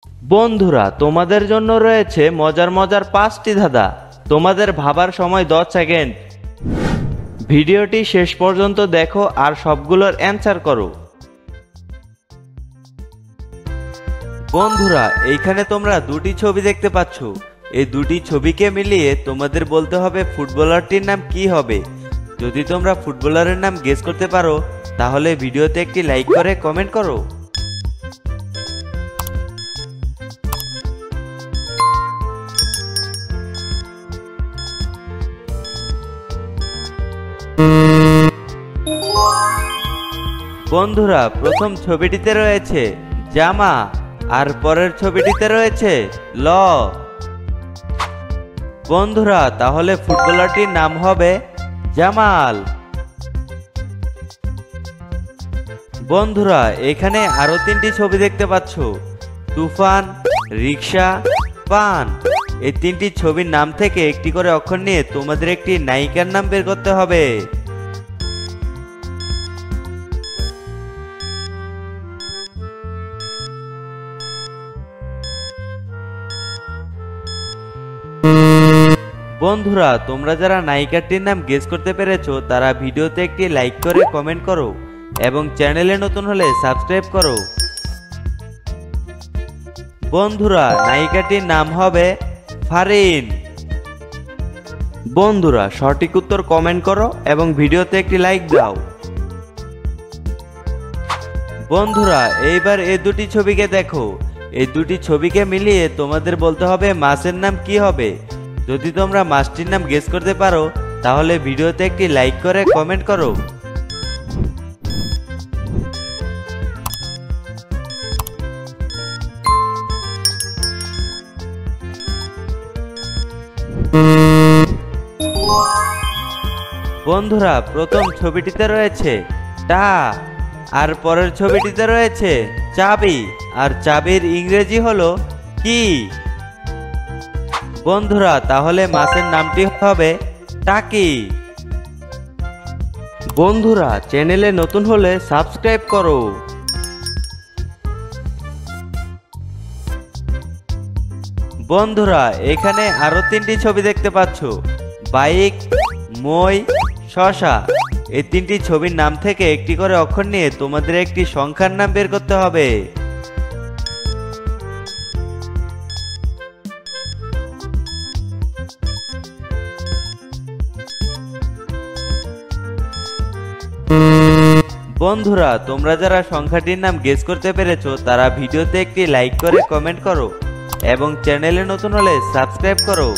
বন্ধুরা, তোমাদের জন্য রয়েছে মজার মজার 5টি ধাঁধা। তোমাদের ভাবার সময় 10 সেকেন্ড। ভিডিওটি শেষ পর্যন্ত দেখো আর সবগুলোর অ্যান্সার করো। বন্ধুরা, এইখানে তোমরা দুটি ছবি দেখতে পাচ্ছ। এই দুটি ছবিকে মিলিয়ে তোমাদের বলতে হবে ফুটবলারটির নাম কি হবে। যদি তোমরা ফুটবলারের নাম গেস করতে পারো তাহলে ভিডিওতে একটি লাইক করে কমেন্ট করো। বন্ধুরা, প্রথম ছবিটিতে রয়েছে জামা আর পরের ছবিটিতে রয়েছে ল। বন্ধুরা, তাহলে ফুটবলারটির নাম হবে জামাল। বন্ধুরা, এখানে আরো 3টি ছবি দেখতে পাচ্ছ, তুফান, রিক্সা, পান। এই 3টি ছবির নাম থেকে একটি করে অক্ষর নিয়ে তোমাদের একটি নায়িকার নাম বের করতে হবে। বন্ধুরা, তোমরা যারা নায়িকাটির নাম গেস করতে পেরেছো তারা ভিডিওতে একটি লাইক করে কমেন্ট করো এবং চ্যানেলে নতুন হলে সাবস্ক্রাইব করো। বন্ধুরা, নায়িকাটির নাম হবে ফারিন। বন্ধুরা, সঠিক উত্তর কমেন্ট করো এবং ভিডিওতে একটি লাইক দাও। বন্ধুরা, এইবার এই দুটি ছবিকে দেখো। এই দুটি ছবিকে মিলিয়ে তোমাদের বলতে হবে মাছের নাম কি হবে। যদি তোমরা মাছটির নাম গেস করতে পারো তাহলে ভিডিওতে একটি লাইক করে কমেন্ট করো। বন্ধুরা, প্রথম ছবিটিতে রয়েছে টা আর পরের ছবিটিতে রয়েছে চাবি, আর চাবির ইংরেজি হলো কি। বন্ধুরা, তাহলে মাছের নামটি হবে টাকি। বন্ধুরা, চ্যানেলে নতুন হলে সাবস্ক্রাইব করো। বন্ধুরা, এখানে আরো 3টি ছবি দেখতে পাচ্ছ, বাইক, মই, শশা। এই 3টি ছবির নাম থেকে একটি করে অক্ষর নিয়ে তোমাদের একটি সংখ্যার নাম বের করতে হবে। বন্ধুরা, তোমরা যারা সংখ্যাটির নাম গেস করতে পেরেছো তারা ভিডিওতে একটি লাইক করে কমেন্ট করো এবং চ্যানেলে নতুন হলে সাবস্ক্রাইব করো।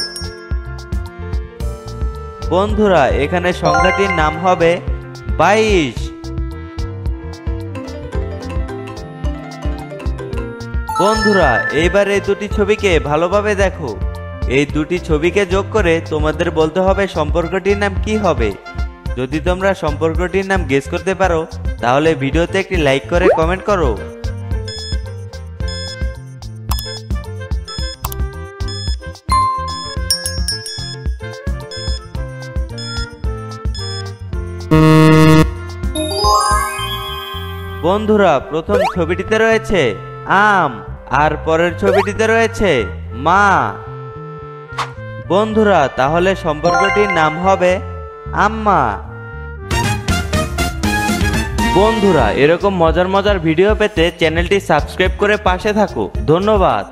বন্ধুরা, এখানে সংখ্যাটির নাম হবে 22। বন্ধুরা, এইবার এই দুটি ছবিকে ভালোভাবে দেখো। এই দুটি ছবিকে যোগ করে তোমাদের বলতে হবে সম্পর্কটির নাম কি হবে। যদি তোমরা সম্পর্কটির নাম গেস করতে পারো তাহলে ভিডিওতে একটি লাইক করে কমেন্ট করো। বন্ধুরা, প্রথম ছবিটিতে রয়েছে আম আর পরের ছবিটিতে রয়েছে মা। বন্ধুরা, তাহলে সম্পর্কটির নাম হবে আম্মা। বন্ধুরা, এরকম মজার মজার ভিডিও পেতে চ্যানেলটি সাবস্ক্রাইব করে পাশে থাকো। ধন্যবাদ।